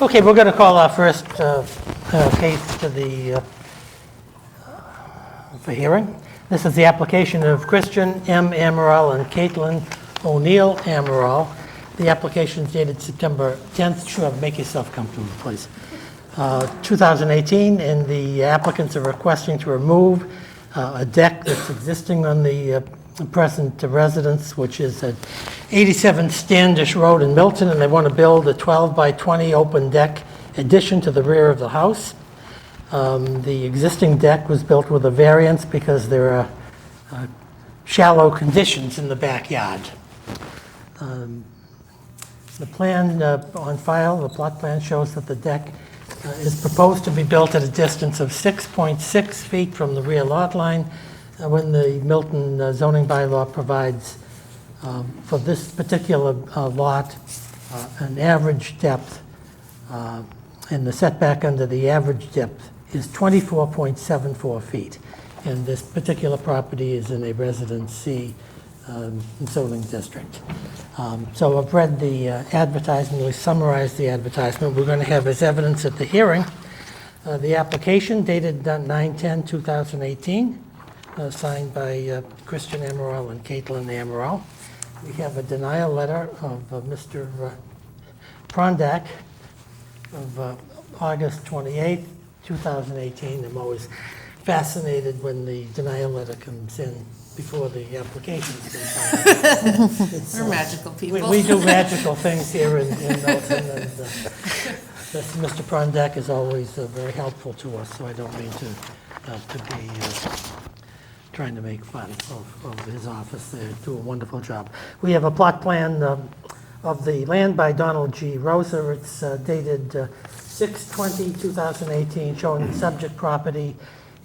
Okay, we're going to call our first case to the for hearing. This is the application of Christian M. Amaral and Caitlin O'Neill Amaral. The application is dated September 10th. Sure, make yourself comfortable, please. 2018, and the applicants are requesting to remove a deck that's existing on the present residence, which is at 87 Standish Road in Milton, and they want to build a 12 by 20 open deck addition to the rear of the house. The existing deck was built with a variance because there are shallow conditions in the backyard. The plan on file, the plot plan, shows that the deck is proposed to be built at a distance of 6.6 feet from the rear lot line, when the Milton zoning bylaw provides for this particular lot an average depth, and the setback under the average depth is 24.74 feet. And this particular property is in a Residence C zoning district. So I've read the advertisement, we summarized the advertisement. We're going to have as evidence at the hearing the application dated 9/10/2018, signed by Christian Amaral and Caitlin Amaral. We have a denial letter of Mr. Prondak of August 28th, 2018. I'm always fascinated when the denial letter comes in before the application is filed. We're magical people. We do magical things here in Milton, and Mr. Prondak is always very helpful to us, so I don't mean to be trying to make fun of his office. They do a wonderful job. We have a plot plan of the land by Donald G. Rosa. It's dated 6/20/2018, showing the subject property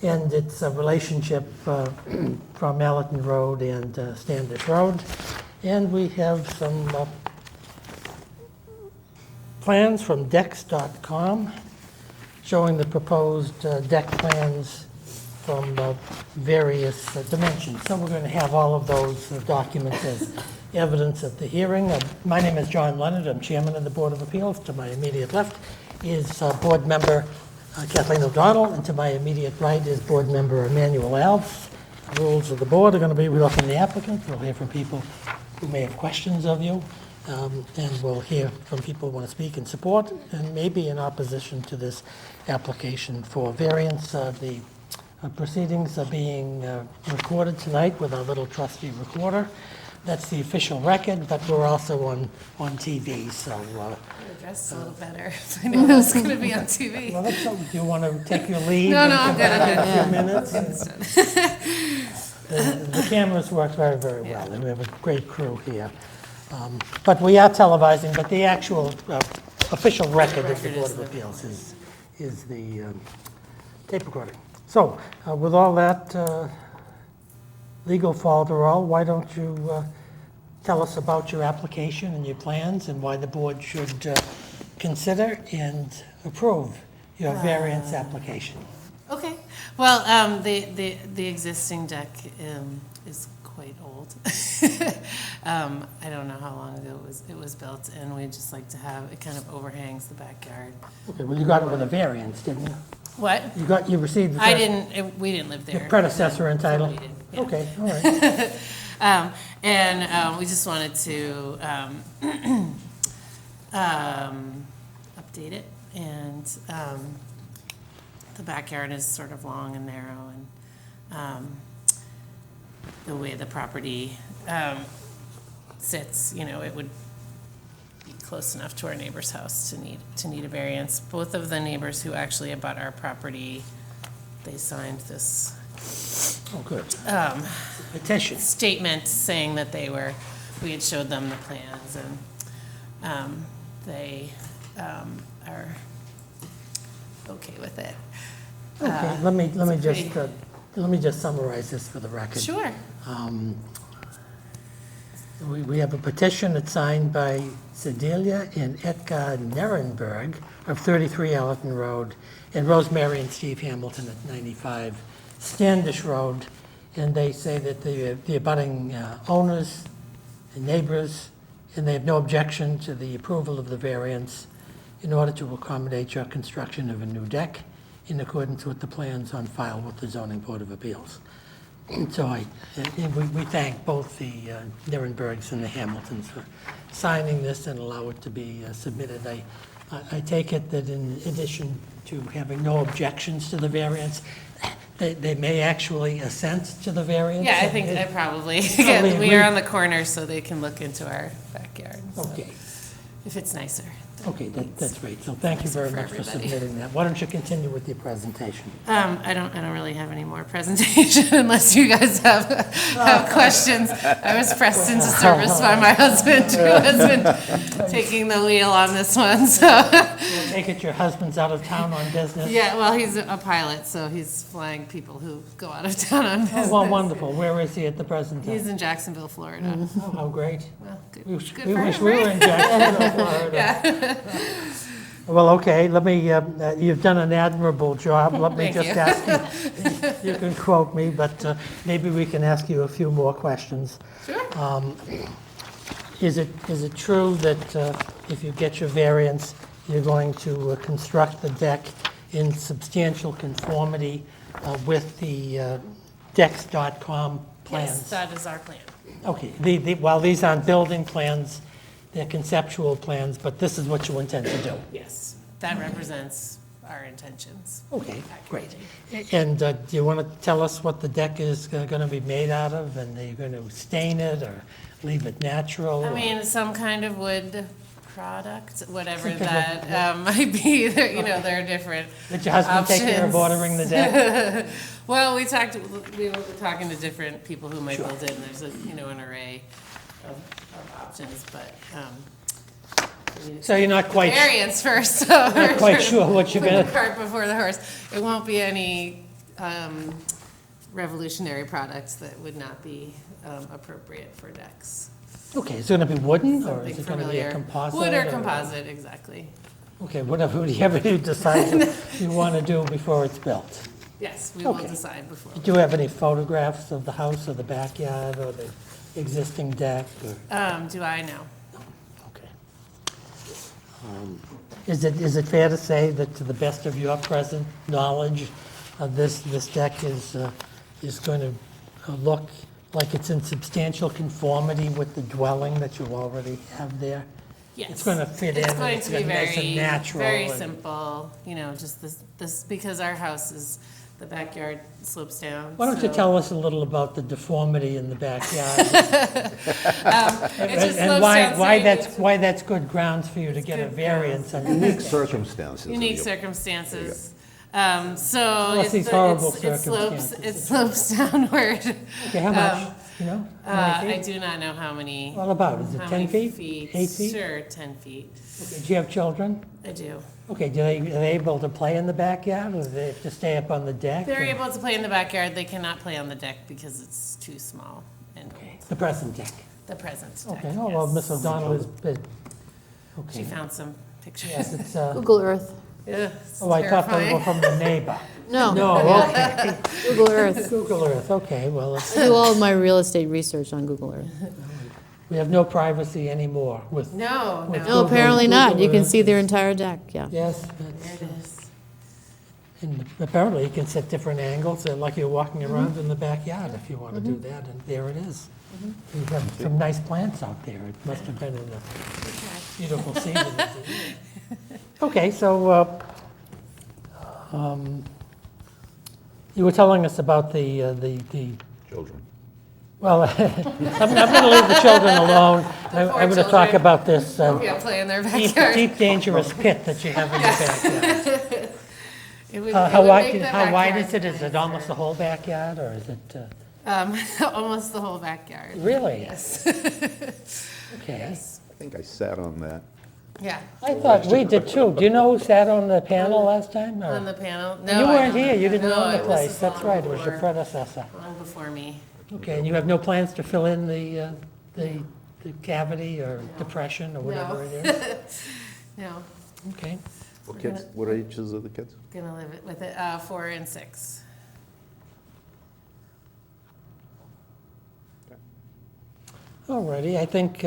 and its relationship from Allerton Road and Standish Road. And we have some plans from Dex.com showing the proposed deck plans from various dimensions. So we're going to have all of those documents as evidence at the hearing. My name is John Leonard. I'm chairman of the Board of Appeals. To my immediate left is board member Kathleen O'Donnell, and to my immediate right is board member Emmanuel Alves. The rules of the board are going to be, we'll hear from the applicant, we'll hear from people who may have questions of you, and we'll hear from people who want to speak in support and maybe in opposition to this application for variance. The proceedings are being recorded tonight with our little trusty recorder. That's the official record, but we're also on TV, so... Dressed a little better. I knew I was going to be on TV. Well, that's something. Do you want to take your lead? No, I'm good. In a few minutes? The cameras work very, very well, and we have a great crew here. But we are televising, but the actual official record of the Board of Appeals is the tape recording. So, with all that legal falderall, why don't you tell us about your application and your plans and why the board should consider and approve your variance application. Okay. Well, the existing deck is quite old. I don't know how long ago it was built, and we just like to have it kind of overhangs the backyard. Okay. Well, you got it with a variance, didn't you? What? You received the... We didn't live there. Your predecessor entitled? Somebody did, yeah. Okay, all right. And we just wanted to update it, and the backyard is sort of long and narrow, and the way the property sits, it would be close enough to our neighbor's house to need a variance. Both of the neighbors who actually abut our property, they signed this Oh, good. Petition. Statement saying that we had showed them the plans, and they are okay with it. Okay, let me just summarize this for the record. Sure. We have a petition that's signed by Sedelia and Edgar Nerenberg of 33 Allerton Road, and Rosemary and Steve Hamilton at 95 Standish Road, and they say that the abutting owners and neighbors, and they have no objection to the approval of the variance, in order to accommodate your construction of a new deck in accordance with the plans on file with the Zoning Board of Appeals. So we thank both the Nirenbergs and the Hamiltons for signing this and allow it to be submitted. I take it that in addition to having no objections to the variance, they may actually assent to the variance? Yeah, I think I probably, Probably we are agree. on the corner, so they can look into our backyard. So Okay, if it's nicer. okay, that's great. So thank you very For much for everybody. submitting that. Why don't you continue with your presentation? I don't really have any more presentation unless you guys have questions. I was pressed into service by my husband, who has been taking the wheel on this one, so. I take it your husband's out of town on business? Yeah, well, he's a pilot, so he's flying people who go out of town on business. Oh, well, wonderful. Where is he at the present time? He's in Jacksonville, Florida. Oh, how great. Well, good, We wish good we for wish him, we were right? in Jacksonville, Florida. Well, okay, let me, you've done an admirable job. Let me Thank just you. ask you, you can quote me, but maybe we can ask you a few more questions. Sure. Is it true that if you get your variance, you're going to construct the deck in substantial conformity with the Dex.com plans? Yes, that is our plan. Okay, while these aren't building plans, they're conceptual plans, but this is what you intend to do? Yes, that represents our intentions. Okay, great. And do you want to tell us what the deck is going to be made out of? And are you going to stain it or leave it natural? I mean, some kind of wood product, whatever that might be. There are different Did your husband take care of options. ordering the deck? Well, we were talking to different people who might build it, and there's an array of options, but we need to So you're not quite, variance first, so. not quite sure what you're Put going the to... cart before the horse. It won't be any revolutionary products that would not be appropriate for decks. Okay, is it going to be wooden or Something is it going to be a familiar. composite? Wood or composite, exactly. Okay, whatever you decide you want to do before it's built. Yes, we will Okay. decide before. Do you have any photographs of the house or the backyard or the existing deck? Or? Do I know? Okay. Is it fair to say that to the best of your present knowledge, this deck is going to look like it's in substantial conformity with the dwelling that you already have there? Yes. It's going to fit in. It's and going to be gonna be nice and very, natural very and- simple, just this, because our house is, the backyard slopes down. Why don't you so- tell us a little about the deformity in the backyard? It just And slopes why, down so why that's good grounds for you to get a good variance on the Unique circumstances. unique of your- circumstances. What's these It horrible slopes circumstances? downward. Okay, how much, you know? How many I feet? do not know how many. All about, is it how 10 many feet? 8 feet? Sure, 10 feet. Okay, do you have children? I do. Okay, are they able to play in the backyard, or do they have to stay up on the deck? They're And- able to play in the backyard. They cannot play on the deck because it's too small and old. The present deck? The present deck, Okay, oh, well, Miss yes. O'Donnell is, She okay. found some pictures. Yes, it's, Google Earth. Yeah, it's oh, I thought they were terrifying. from the neighbor. No, No, okay. Google Earth. Google Earth, okay, well, I do all of my real estate research on Google Earth. we have no privacy anymore with, No, With no. No, apparently not. You Google can see their entire deck, yeah. yes, There that's, it is. and apparently you can set different angles, like you're walking around in the backyard if you want to do that, and there it is. You have some nice plants out there, it must have been in a beautiful season. Okay, so, you were telling us about the Children. well, I'm going to leave the children alone. I'm going to talk children. about this Yeah, play in their deep, backyard. deep dangerous pit that you have in your backyard. It would- it How would wide, make the how wide backyard is it? Is it nicer. almost the whole backyard, or is it, Almost the whole backyard. really? Yes. Okay. I think I sat on that. Yeah, I thought we did too. Do you know who sat on the panel last time? or- on the panel. No, You I weren't don't here, know. you didn't No, own the it was place. That's long right, it was your before- predecessor. Long before me. Okay, and you have no plans to fill in the cavity or depression or whatever it is? No, Okay. What kids, what ages are the kids? gonna live it with it, 4 and 6. All righty, I think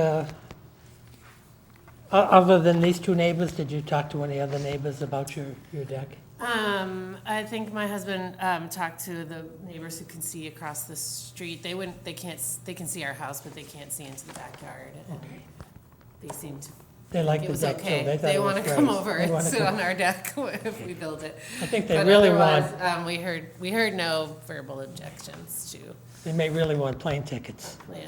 Other than these two neighbors, did you talk to any other neighbors about your deck? I think my husband talked to the neighbors who can see across the street. They can see our house, but they can't see into the backyard. And they seem to They like it the was deck too. okay. thought They it was want to great. come over They and wanna sit come- on our deck if we build it. I think they But really otherwise, want, we heard no verbal objections to they may really want plane tickets plans.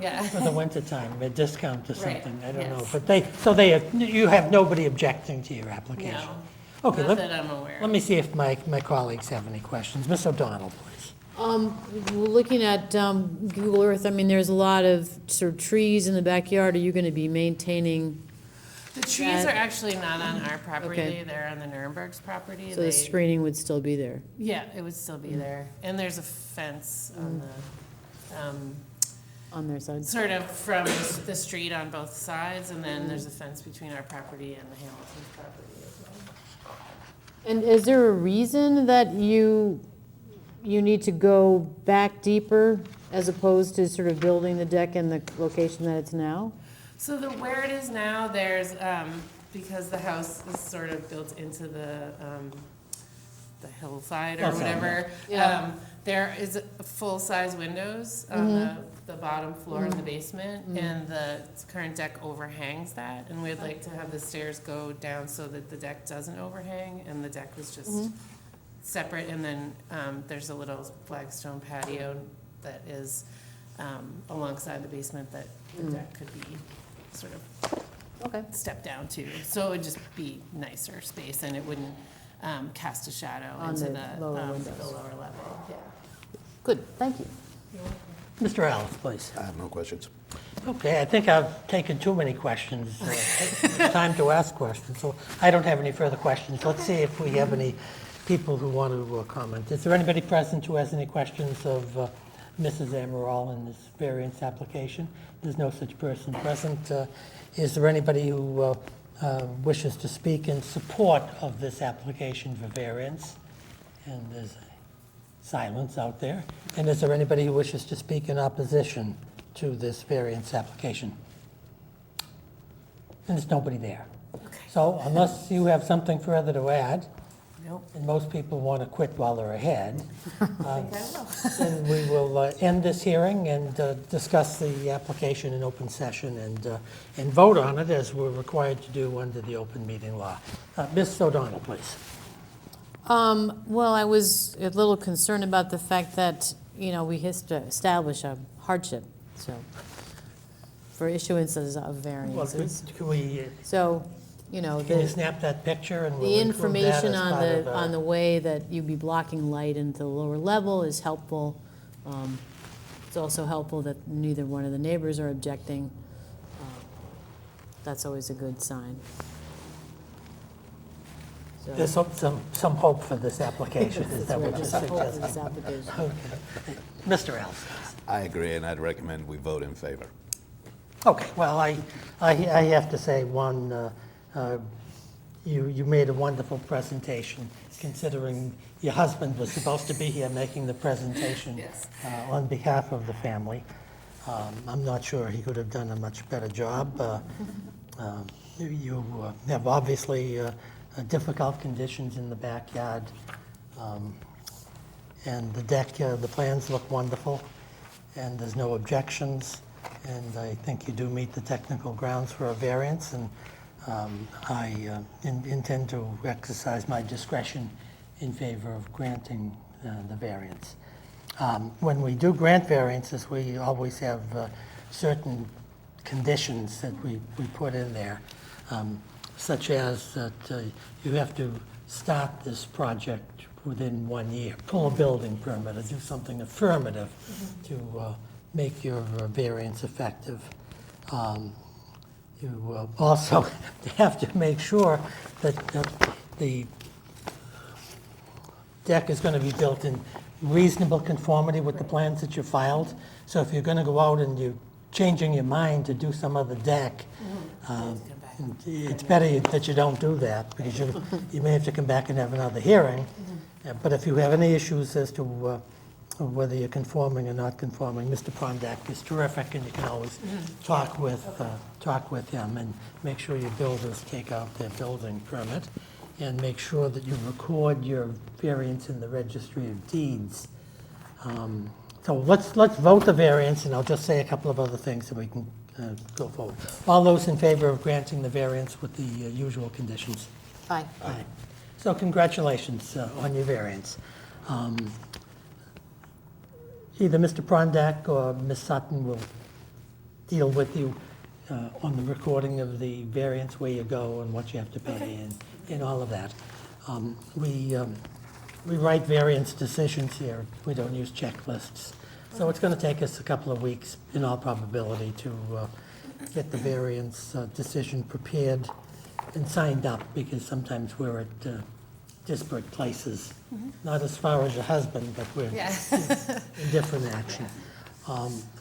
Yeah. for the wintertime, a discount or Right, something, I don't know. yes. But you have nobody objecting to your application? No, Okay, not that I'm aware let of. me see if my colleagues have any questions. Ms. O'Donnell, please. Looking at Google Earth, I mean, there's a lot of sort of trees in the backyard. Are you going to be maintaining, The trees that- are actually not on our property. Okay. They're on the Nuremberg's property. so the They- screening would still be there? Yeah, it would still be there. And there's a fence on On their side? sort of from the street on both sides, and then there's a fence between our property and the Hamilton's property as well. And is there a reason that you need to go back deeper as opposed to sort of building the deck in the location that it's now? So where it is now, there's, because the house is sort of built into the hillside or Hillside, whatever. Yeah. There is full-size windows on the bottom floor in the basement, and the current deck overhangs that, and we'd like to have the stairs go down so that the deck doesn't overhang, and the deck was just separate, and then there's a little flagstone patio that is alongside the basement that the deck could be sort of Okay. stepped down to. So it would just be nicer space, and it wouldn't cast a shadow On into the the lower the windows. lower level. Yeah. Good, thank you. Mr. Alice, please. I have no questions. Okay, I think I've taken too many questions. Time to ask questions, so I don't have any further questions. Let's see if we have any people who want to comment. Is there anybody present who has any questions of Mrs. Amaral in this variance application? There's no such person present. Is there anybody who wishes to speak in support of this application for variance? And there's silence out there. And is there anybody who wishes to speak in opposition to this variance application? And there's nobody there. So unless you have something further to add, Nope. and most people want to quit while they're ahead, I think I will. then we will end this hearing and discuss the application in open session and vote on it as we're required to do under the open meeting law. Ms. O'Donnell, please. Well, I was a little concerned about the fact that, we have to establish a hardship, so, for issuances of Well, variances. could we, So, can you snap that picture and we'll the include that information as on part of on the way that you'd be blocking light into the lower level is helpful. It's also helpful that neither one of the neighbors are objecting. That's always a good sign. So- There's some hope for this application, is that what you're That's hope for suggesting? this application. Okay. Mr. Ellis. I agree, and I'd recommend we vote in favor. Okay, well, I have to say, you made a wonderful presentation, considering your husband was supposed to be here making the presentation Yes. on behalf of the family. I'm not sure he could have done a much better job. You have obviously difficult conditions in the backyard, and the deck, the plans look wonderful, and there's no objections. And I think you do meet the technical grounds for a variance, and I intend to exercise my discretion in favor of granting the variance. When we do grant variances, we always have certain conditions that we put in there, such as that you have to start this project within 1 year, pull a building permit, or do something affirmative to make your variance effective. You also have to make sure that the deck is going to be built in reasonable conformity with the plans that you filed. So if you're going to go out and you're changing your mind to do some other deck, it's better that you don't do that, because you may have to come back and have another hearing. But if you have any issues as to whether you're conforming or not conforming. Mr. Prondak is terrific, and you can always talk with him and make sure your builders take out their building permit, and make sure that you record your variance in the registry of deeds. So let's vote the variance, and I'll just say a couple of other things so we can go forward. All those in favor of granting the variance with the usual conditions? Aye. Aye. So congratulations on your variance. Either Mr. Prondak or Ms. Sutton will deal with you on the recording of the variance, where you go and what you have to pay and all of that. We write variance decisions here. We don't use checklists. So it's going to take us a couple of weeks, in all probability, to get the variance decision prepared and signed up, because sometimes we're at disparate places. Not as far as your husband, but we're in different action.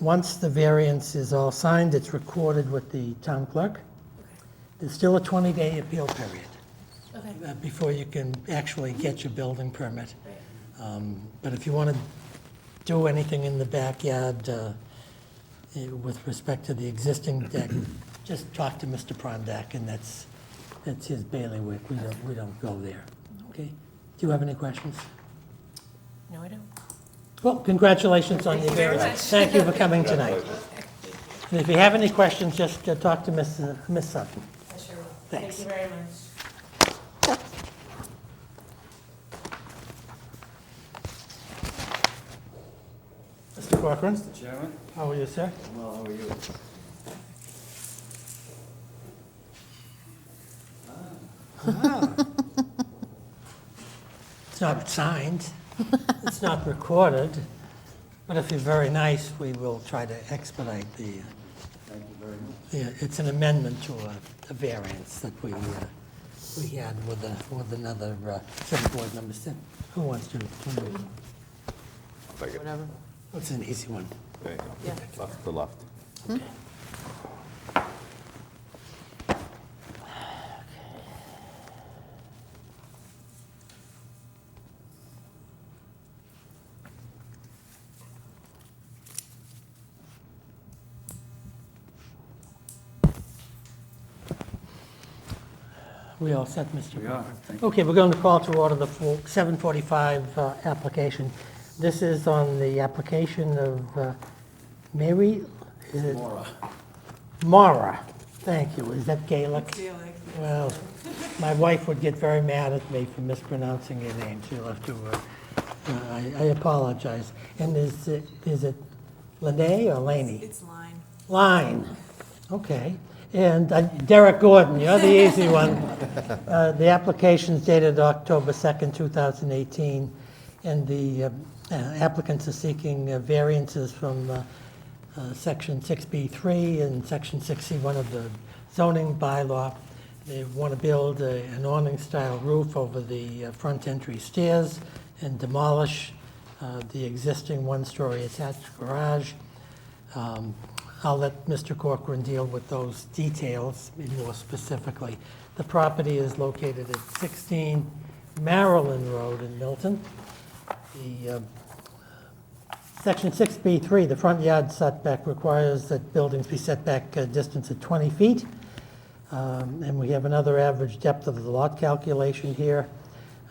Once the variance is all signed, it's recorded with the town clerk. There's still a 20-day appeal period before you can actually get your building permit. But if you want to do anything in the backyard with respect to the existing deck, just talk to Mr. Prondak, and that's his bailiwick. We don't go there. Okay? Do you have any questions? No, I don't. Well, congratulations on your variance. Thank you for coming tonight. And if you have any questions, just talk to Ms. Sutton. I sure will. Thanks. Thank you very much. Mr. Corcoran? Mr. Chairman? How are you, sir? Well, how are you? It's not signed, it's not recorded, but if you're very nice, we will try to expedite the, Thank you very much. yeah, it's an amendment to a variance that we had with another city board member. Who wants to? Whatever. What's an easy one? There you go. Yeah. Left to left. We all set, Mr. We Corcoran? are, thank you. Okay, we're going to call to order the 7:45 application. This is on the application of Mary, is it? Mara. Thank you. Is that Gaelic? Well, my wife would get very mad at me for mispronouncing your name. She'll have to, I apologize. And is it Lene or Laney? It's Line. Line, okay. And Derek Gordon, you're the easy one. The application's dated October 2nd, 2018, and the applicants are seeking variances from Section 6B3 and Section 6C1 of the zoning bylaw. They want to build an awning-style roof over the front entry stairs and demolish the existing one-story attached garage. I'll let Mr. Corcoran deal with those details more specifically. The property is located at 16 Maryland Road in Milton. The Section 6B3, the front yard setback, requires that buildings be set back a distance of 20 feet. And we have another average depth of the lot calculation here.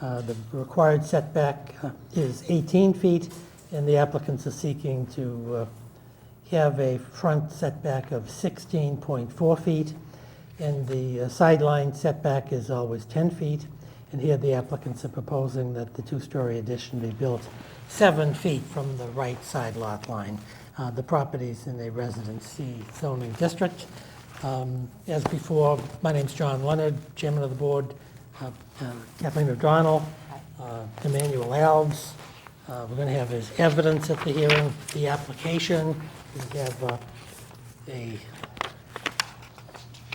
The required setback is 18 feet, and the applicants are seeking to have a front setback of 16.4 feet, and the sideline setback is always 10 feet. And here the applicants are proposing that the two-story addition be built 7 feet from the right side lot line. The property's in a Residence C zoning district. As before, my name's John Leonard, Chairman of the Board, Kathleen O'Donnell, Emmanuel Alves. We're going to have his evidence at the hearing, the application. We have a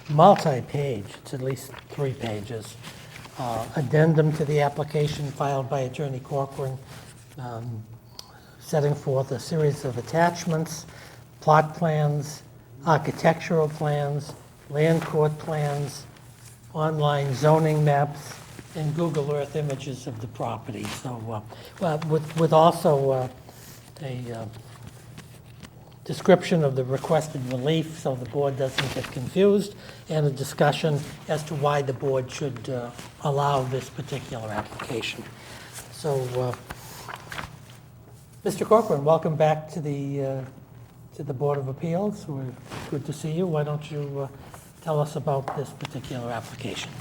multi-page, it's at least 3 pages, addendum to the application filed by Attorney Corcoran, setting forth a series of attachments, plot plans, architectural plans, land court plans, online zoning maps, and Google Earth images of the property. So with also a description of the requested relief so the board doesn't get confused, and a discussion as to why the board should allow this particular application. So, Mr. Corcoran, welcome back to the Board of Appeals. We're good to see you. Why don't you tell us about this particular application?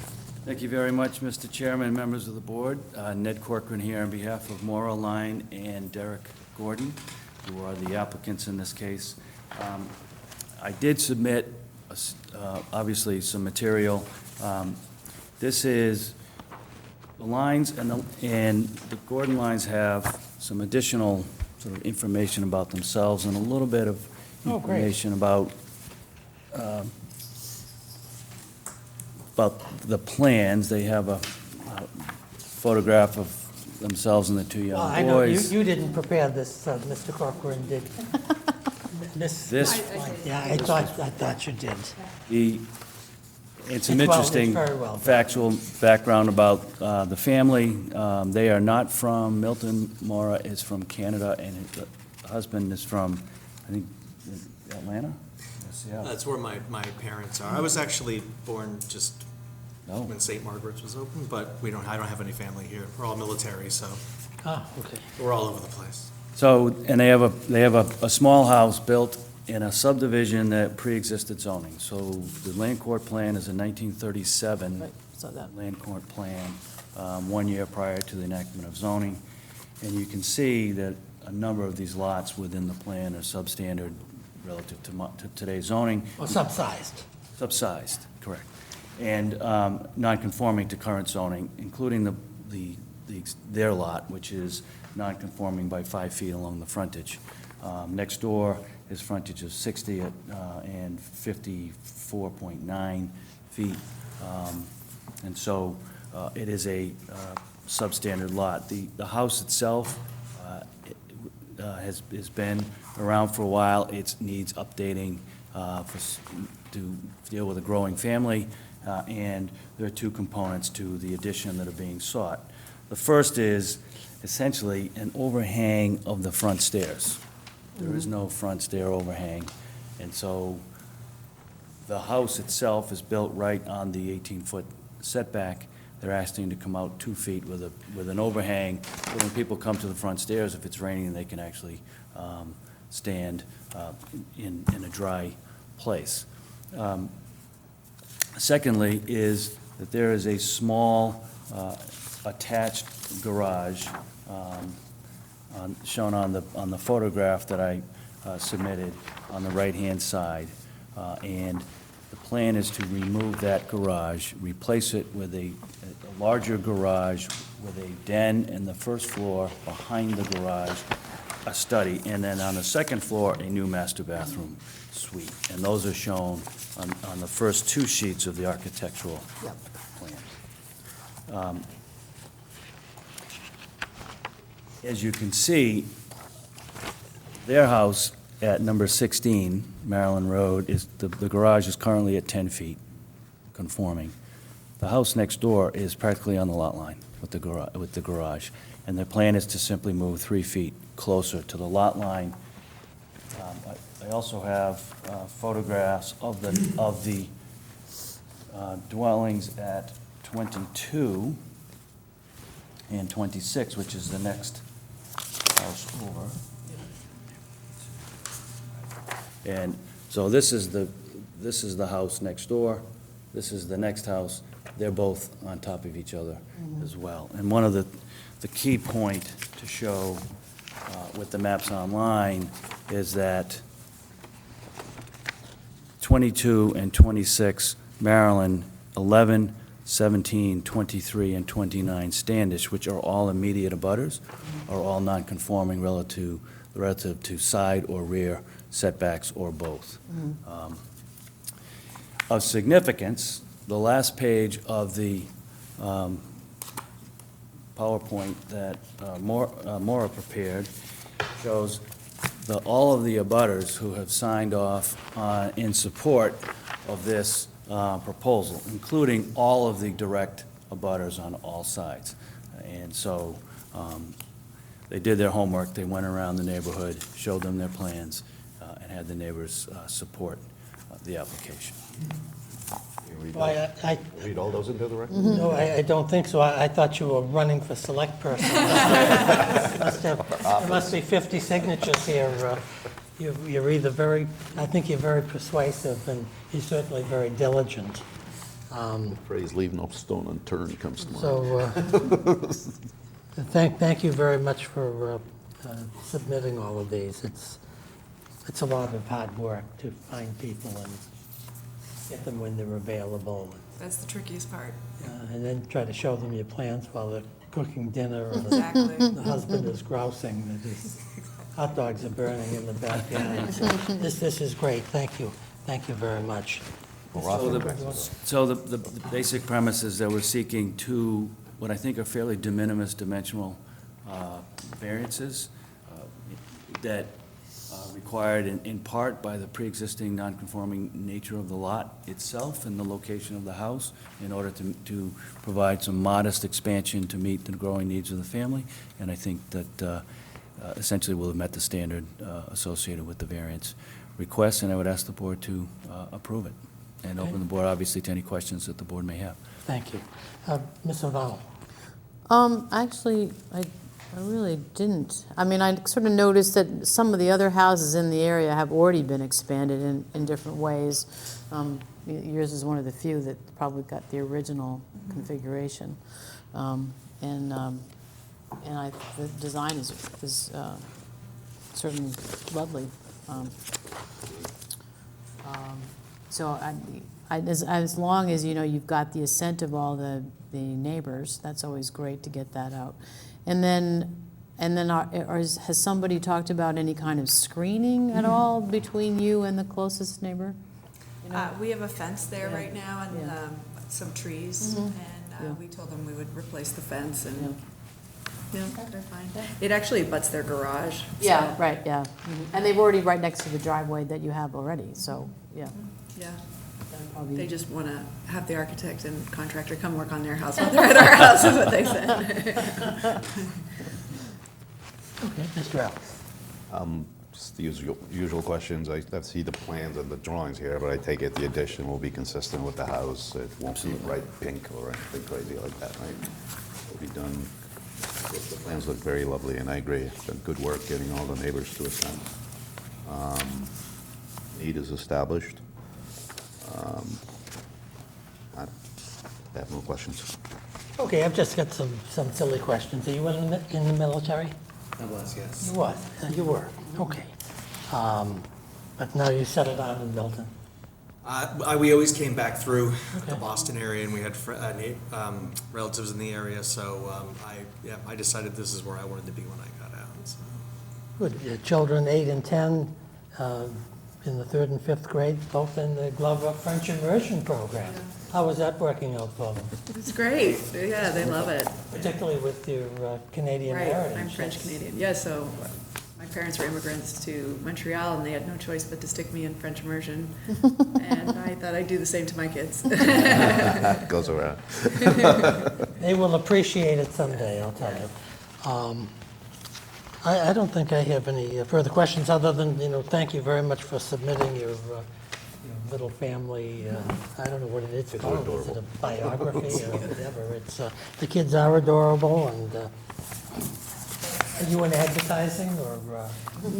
Thank you very much, Mr. Chairman, members of the board. Ned Corcoran here on behalf of Maura Line and Derek Gordon, who are the applicants in this case. I did submit, obviously, some material. This is the lines, and the Gordon lines have some additional sort of information about themselves and a little bit of Oh, great. information about the plans. They have a photograph of themselves and the two young Well, I know boys. you didn't prepare this, Mr. Corcoran, did you? This, yeah, I thought you did. It's some It's interesting very well done. factual background about the family. They are not from Milton. Maura is from Canada, and his husband is from, I think, Atlanta? Yeah. That's where my parents are. I was actually born just No. when St. Margaret's was open, but I don't have any family here. We're all military, so Ah, okay. we're all over the place. So, and they have a small house built in a subdivision that pre-existed zoning. So the land court plan is a 1937 Right, saw that. land court plan, 1 year prior to the enactment of zoning. And you can see that a number of these lots within the plan are substandard relative to today's zoning. Or subsized. Subsized, correct. And non-conforming to current zoning, including their lot, which is non-conforming by 5 feet along the frontage. Next door is frontage of 60 and 54.9 feet. And so it is a substandard lot. The house itself has been around for a while. It needs updating to deal with a growing family, and there are two components to the addition that are being sought. The first is essentially an overhang of the front stairs. There is no front stair overhang, and so the house itself is built right on the 18-foot setback. They're asking to come out 2 feet with an overhang, so when people come to the front stairs, if it's raining, they can actually stand in a dry place. Secondly is that there is a small attached garage shown on the photograph that I submitted on the right-hand side. And the plan is to remove that garage, replace it with a larger garage with a den in the first floor, behind the garage, a study, and then on the second floor, a new master bathroom suite. And those are shown on the first 2 sheets of the architectural plan. As you can see, their house at number 16, Maryland Road, the garage is currently at 10 feet, conforming. The house next door is practically on the lot line with the garage, and the plan is to simply move 3 feet closer to the lot line. I also have photographs of the dwellings at 22 and 26, which is the next house over. And so this is the house next door. This is the next house. They're both on top of each other as well. And one of the key point to show with the maps online is that 22 and 26 Maryland, 11, 17, 23, and 29 Standish, which are all immediate abutters, are all non-conforming relative to side or rear setbacks or both. Of significance, the last page of the PowerPoint that Maura prepared shows all of the abutters who have signed off in support of this proposal, including all of the direct abutters on all sides. And so they did their homework, they went around the neighborhood, showed them their plans, and had the neighbors support the application. Well, I, Read all those into the record? no, I don't think so. I thought you were running for select person. There must be 50 signatures here. You're either very, I think you're very persuasive, and you're certainly very diligent. The phrase "leave no stone unturned" comes to mind. So, thank you very much for submitting all of these. It's a lot of hard work to find people and get them when they're available. That's the trickiest part. And then try to show them your plans while they're cooking dinner, or Exactly. the husband is grousing that his hot dogs are burning in the backyard. So this is great. Thank you. Thank you very much. So the basic premise is that we're seeking two, what I think are fairly de minimis dimensional variances that are required in part by the pre-existing non-conforming nature of the lot itself and the location of the house in order to provide some modest expansion to meet the growing needs of the family. And I think that essentially we'll have met the standard associated with the variance request, and I would ask the board to approve it and open the board, obviously, to any questions that the board may have. Thank you. Ms. O'Donnell? Actually, I really didn't. I mean, I sort of noticed that some of the other houses in the area have already been expanded in different ways. Yours is one of the few that probably got the original configuration. And the design is certainly lovely. So as long as, you know, you've got the assent of all the neighbors, that's always great to get that out. And then has somebody talked about any kind of screening at all between you and the closest neighbor? You know? We have a fence there Yeah. right now and Yeah. some trees, Mhm. and Yeah. we told them we would replace the fence, Yeah. and, they're fine. It actually butts their garage. Yeah, so- right, yeah. And they've already right next to the driveway that you have already, so, yeah. Yeah, that'd probably- they just want to have the architect and contractor come work on their house while they're at our house, is what they said. Okay, Mr. Ellis? Just the usual questions. I see the plans and the drawings here, but I take it the addition will be consistent with the house. It won't be bright pink or anything crazy like that, right? It'll be done. The plans look very lovely, and I agree. Done good work getting all the neighbors to assent. Need is established. I have no questions. Okay, I've just got some silly questions. Are you in the military? I was, yes. You was, you were, okay. But now you settled down in Milton. We always came back through the Okay. Boston area, and we had relatives in the area, so I decided this is where I wanted to be when I got out. So. Good. Your children, 8 and 10, in the 3rd and 5th grade, both in the Glover French immersion program. How was that working out for them? It's great, yeah, they love it. Particularly with your Canadian Right, heritage. I'm French-Canadian, yeah, so my parents were immigrants to Montreal, and they had no choice but to stick me in French immersion, and I thought I'd do the same to my kids. Goes around. They will appreciate it someday, I'll tell you. I don't think I have any further questions, other than, thank you very much for submitting your little family, I don't know what it is called. Is it a biography or whatever? It's, the kids are adorable, and are you in advertising, or?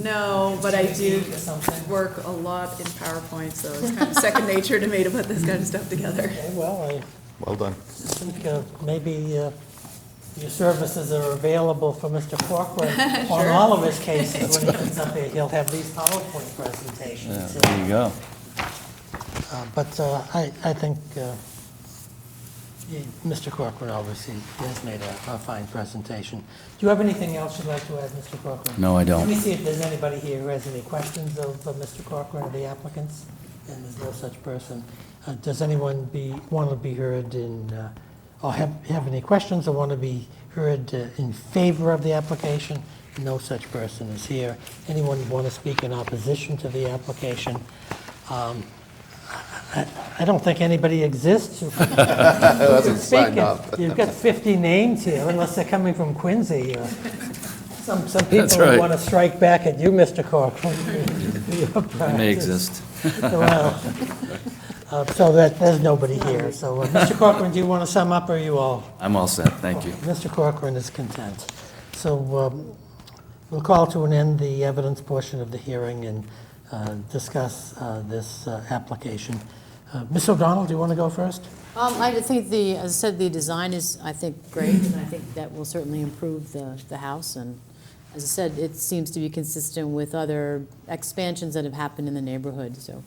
No, but I do Or something? work a lot in PowerPoint, so it's kind of second nature to me to put this kind of stuff together. Okay, well, I Well done. think maybe your services are available for Mr. Corcoran on all of his cases. When he comes up here, he'll have these PowerPoint presentations. There you go. But I think Mr. Corcoran obviously has made a fine presentation. Do you have anything else you'd like to add, Mr. Corcoran? No, I Let don't. me see if there's anybody here who has any questions of Mr. Corcoran or the applicants, and there's no such person. Does anyone want to be heard or have any questions or want to be heard in favor of the application? No such person is here. Anyone want to speak in opposition to the application? I don't think anybody exists who Hasn't speak. signed up. You've got 50 names here, unless they're coming from Quincy. Some people right. want to strike back at you, Mr. Corcoran. It may exist. Well, so that, there's nobody here. So, Mr. Corcoran, do you want to sum up, or are you all? I'm all set, thank you. Mr. Corcoran is content. So we'll call to an end the evidence portion of the hearing and discuss this application. Ms. O'Donnell, do you want to go first? I think as I said, the design is, I think, great, and I think that will certainly improve the house. And as I said, it seems to be consistent with other expansions that have happened in the neighborhood, so.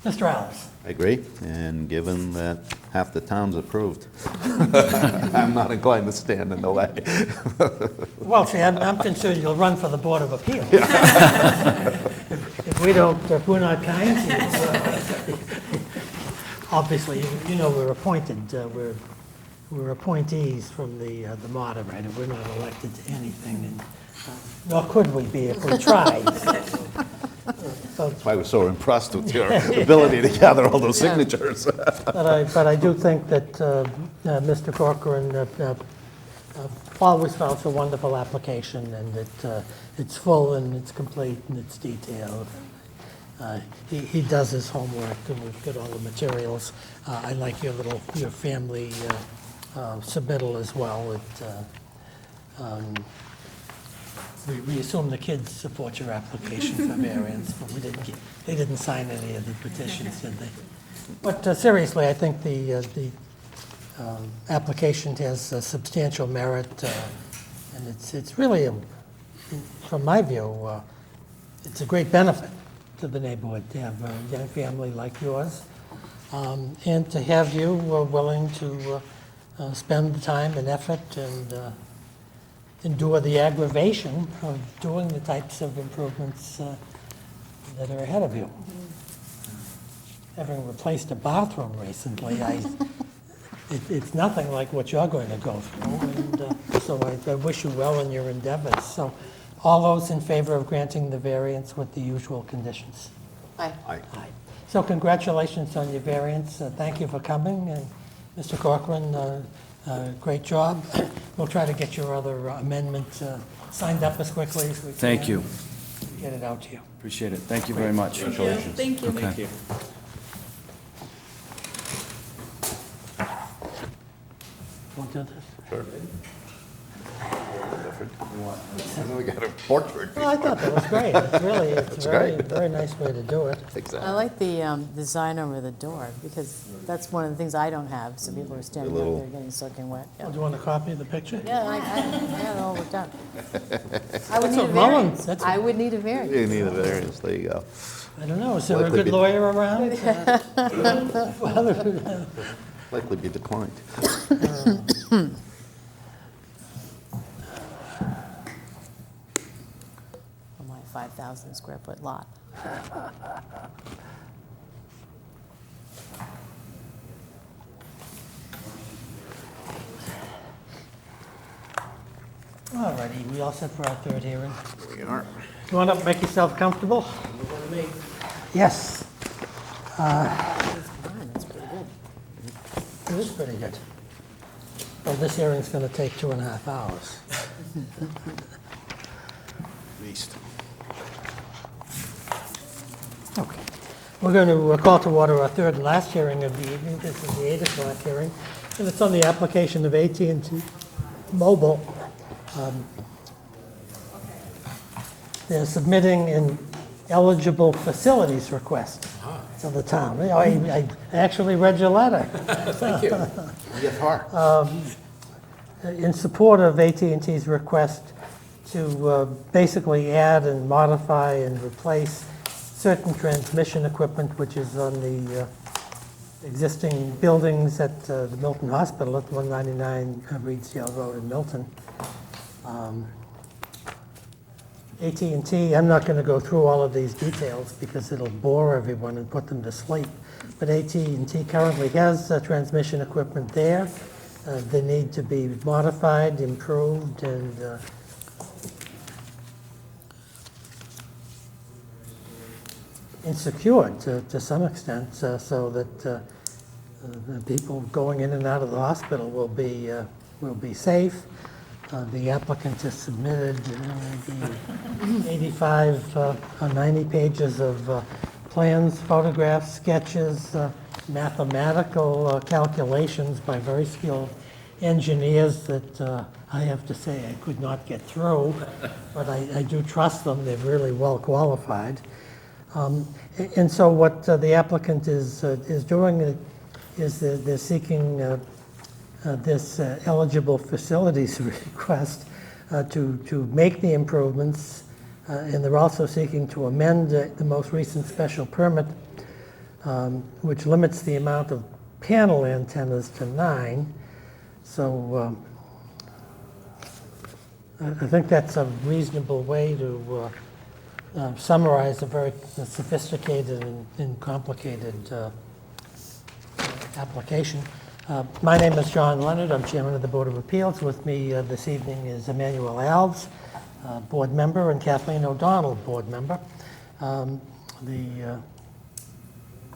Mr. Alice? I agree, and given that half the town's approved, I'm not inclined to stand in the way. Well, see, I'm concerned you'll run for the Board of Appeals. If we're not kind to you. Obviously, you know, we're appointed, we're appointees from the moderator. We're not elected to anything, and nor could we be if we tried. So, That's why I was so impressed with your ability to gather all those signatures. but I do think that Mr. Corcoran always files a wonderful application, and it's full and it's complete and it's detailed. He does his homework, and we've got all the materials. I like your family submittal as well. We assume the kids support your application for variance, but they didn't sign any of the petitions, did they? But seriously, I think the application has substantial merit, and it's really, from my view, it's a great benefit to the neighborhood to have a young family like yours, and to have you willing to spend the time and effort and endure the aggravation of doing the types of improvements that are ahead of you. Having replaced a bathroom recently, it's nothing like what you're going to go through, and so I wish you well in your endeavors. So, all those in favor of granting the variance with the usual conditions? Aye. Aye. Aye. So congratulations on your variance. Thank you for coming, and Mr. Corcoran, great job. We'll try to get your other amendment signed up as quickly as we can. Thank you. Get it out to you. Appreciate it, thank you very much. Thank you. Okay. Want to do this? Sure. We got a portrait. Well, I thought that was great. It's a very, great. very nice way to do it. I Exactly. like the design over the door, because that's one of the things I don't have, so people are standing up there getting soaking wet. Do you want a copy of the picture? Yeah, I had it all worked out. I would That's need a what Mullen- variance. that's I would need a variance. You need a variance, there you go. I don't know. Is there a Likely good be- lawyer around? Likely be declined. On my 5,000 square foot lot. All righty, we all set for our third hearing? We are. You want to make yourself comfortable? Yes. That's pretty good. It is pretty good. Well, this hearing's going to take 2.5 hours. At least. Okay. We're going to call to order our third and last hearing of the evening. This is the 8 o'clock hearing, and it's on the application of AT&T Mobile. They're submitting an eligible facilities request to the town. I actually read your letter. Thank you. Get far. In support of AT&T's request to basically add and modify and replace certain transmission equipment which is on the existing buildings at the Milton Hospital at 199 Reedsdale Road in Milton. AT&T, I'm not going to go through all of these details because it'll bore everyone and put them to sleep, but AT&T currently has transmission equipment there. They need to be modified, improved, and secured to some extent, so that the people going in and out of the hospital will be safe. The applicant has submitted 85 or 90 pages of plans, photographs, sketches, mathematical calculations by very skilled engineers that I have to say I could not get through, but I do trust them. They're really well qualified. And so what the applicant is doing is they're seeking this eligible facilities request to make the improvements, and they're also seeking to amend the most recent special permit, which limits the amount of panel antennas to 9. So I think that's a reasonable way to summarize a very sophisticated and complicated application. My name is John Leonard. I'm Chairman of the Board of Appeals. With me this evening is Emmanuel Alves, Board Member, and Kathleen O'Donnell, Board Member. For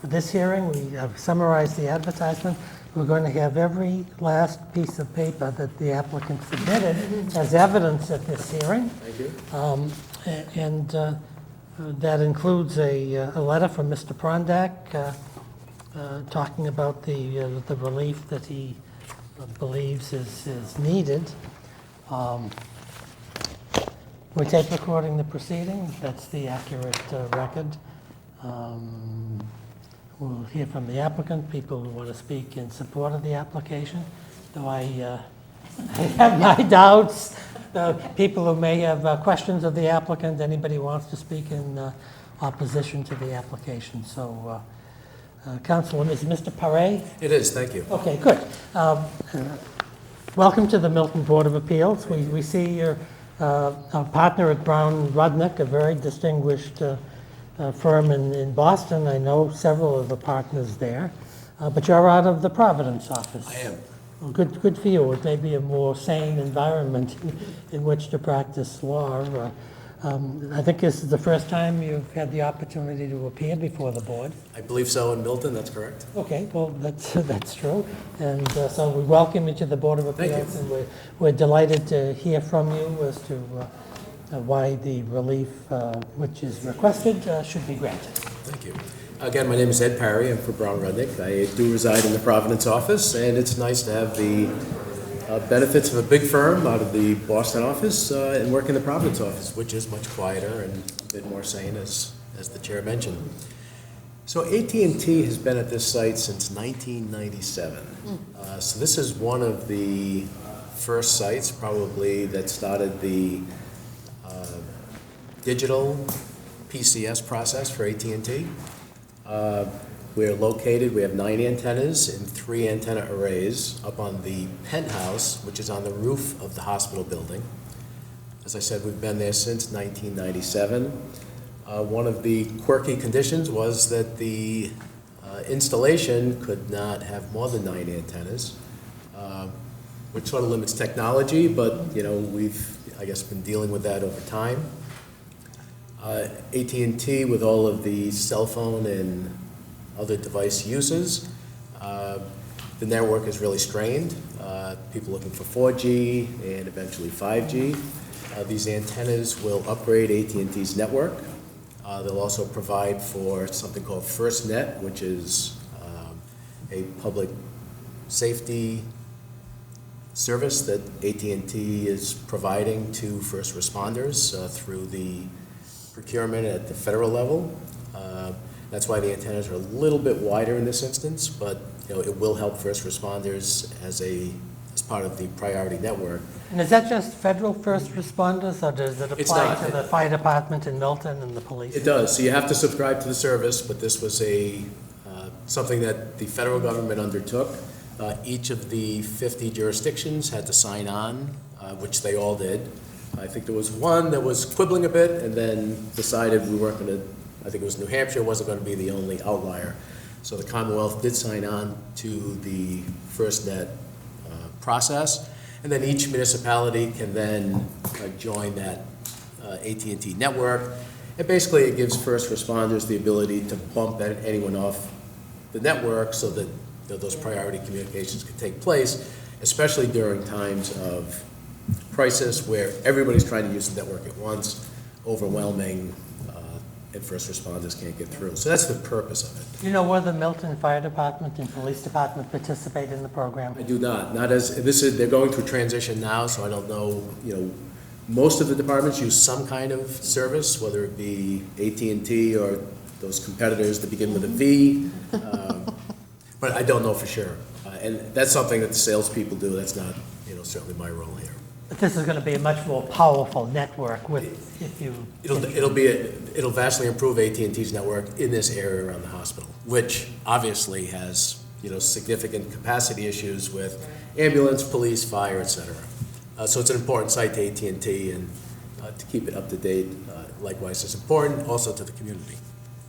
this hearing, we have summarized the advertisement. We're going to have every last piece of paper that the applicant submitted as evidence at this hearing. Thank you. And that includes a letter from Mr. Prondak talking about the relief that he believes is needed. We tape recording the proceedings. That's the accurate record. We'll hear from the applicant, people who want to speak in support of the application. Though I have my doubts. People who may have questions of the applicant, anybody who wants to speak in opposition to the application. So, Councilor, is Mr. Paré? It is, thank you. Okay, good. Welcome to the Milton Board of Appeals. We see you're a partner at Brown Rudnick, a very distinguished firm in Boston. I know several of the partners there, but you're out of the Providence office. I am. Well, good for you. It may be a more sane environment in which to practice law. I think this is the first time you've had the opportunity to appear before the board. I believe so in Milton, that's correct. Okay, well, that's true. And so we welcome you to the Board of Thank you. Appeals, and we're delighted to hear from you as to why the relief which is requested should be granted. Thank you. Again, my name is Ed Parry. I'm for Brown Rudnick. I do reside in the Providence office, and it's nice to have the benefits of a big firm out of the Boston office and work in the Providence office, which is much quieter and a bit more sane, as the chair mentioned. So AT&T has been at this site since 1997. So this is one of the first sites probably that started the digital PCS process for AT&T. We're located, we have 9 antennas and 3 antenna arrays up on the penthouse, which is on the roof of the hospital building. As I said, we've been there since 1997. One of the quirky conditions was that the installation could not have more than 9 antennas, which sort of limits technology, but we've, I guess, been dealing with that over time. AT&T, with all of the cell phone and other device uses, the network is really strained. People looking for 4G and eventually 5G. These antennas will upgrade AT&T's network. They'll also provide for something called FirstNet, which is a public safety service that AT&T is providing to first responders through the procurement at the federal level. That's why the antennas are a little bit wider in this instance, but it will help first responders as part of the priority network. And is that just federal first responders, or does it It's apply not. to the fire department in Milton and the police? It does. So you have to subscribe to the service, but this was something that the federal government undertook. Each of the 50 jurisdictions had to sign on, which they all did. I think there was one that was quibbling a bit and then decided we weren't going to, I think it was New Hampshire, wasn't going to be the only outlier. So the Commonwealth did sign on to the FirstNet process, and then each municipality can then join that AT&T network. And basically it gives first responders the ability to bump anyone off the network so that those priority communications can take place, especially during times of crisis where everybody's trying to use the network at once, overwhelming, and first responders can't get through. So that's the purpose of it. Do you know whether Milton Fire Department and Police Department participate in the program? I do not as, they're going through transition now, so I don't know, most of the departments use some kind of service, whether it be AT&T or those competitors that begin with a V, but I don't know for sure. And that's something that the salespeople do, that's not, certainly my role here. But this is going to be a much more powerful network with, if you... It'll vastly improve AT&T's network in this area around the hospital, which obviously has, significant capacity issues with ambulance, police, fire, et cetera. So it's an important site to AT&T, and to keep it up to date, likewise, is important also to the community.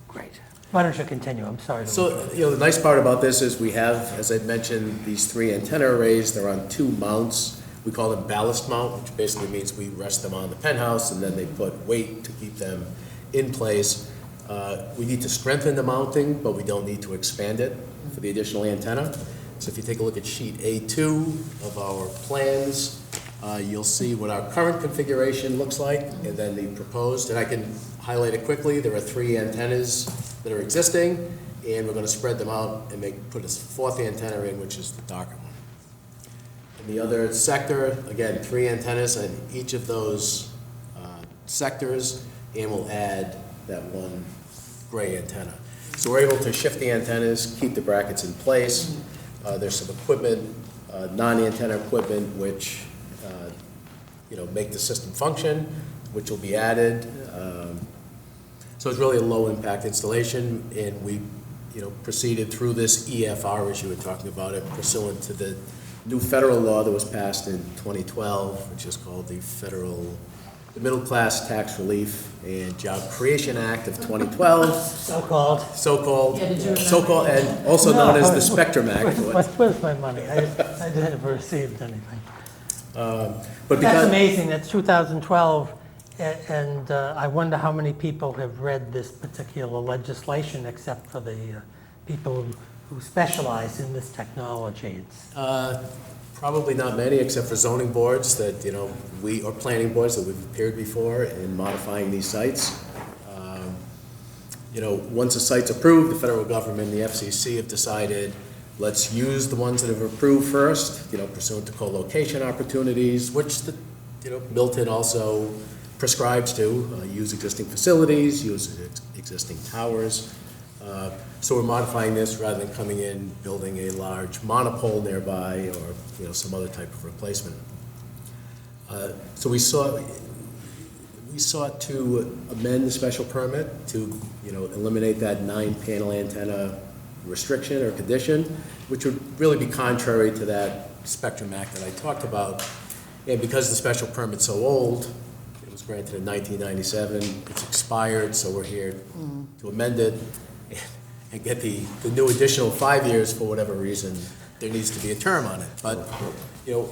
Great. Why don't you continue? I'm sorry. So, the nice part about this is we have, as I mentioned, these 3 antenna arrays. They're on 2 mounts. We call them ballast mount, which basically means we rest them on the penthouse, and then they put weight to keep them in place. We need to strengthen the mounting, but we don't need to expand it for the additional antenna. So if you take a look at sheet A2 of our plans, you'll see what our current configuration looks like, and then the proposed. And I can highlight it quickly. There are 3 antennas that are existing, and we're going to spread them out and put a 4th antenna in, which is the darker one. In the other sector, again, 3 antennas in each of those sectors, and we'll add that 1 gray antenna. So we're able to shift the antennas, keep the brackets in place. There's some equipment, non-antenna equipment, which make the system function, which will be added. So it's really a low-impact installation, and we, proceeded through this EFR, as you were talking about it, pursuant to the new federal law that was passed in 2012, which is called the Middle Class Tax Relief and Job Creation Act of 2012. So-called. So-called, and also known as the Spectrum Act. Where's my money? I never received anything. But That's because, amazing. That's 2012, and I wonder how many people have read this particular legislation, except for the people who specialize in this technology. It's probably not many, except for zoning boards that, or planning boards that we've appeared before in modifying these sites. Once a site's approved, the federal government and the FCC have decided, let's use the ones that have approved first, pursuant to co-location opportunities, which Milton also prescribes to, use existing facilities, use existing towers. So we're modifying this rather than coming in, building a large monopole nearby or, some other type of replacement. So we sought to amend the special permit to, eliminate that 9-panel antenna restriction or condition, which would really be contrary to that Spectrum Act that I talked about. And because the special permit's so old, it was granted in 1997, it's expired, so we're here to amend it and get the new additional 5 years for whatever reason. There needs to be a term on it. But,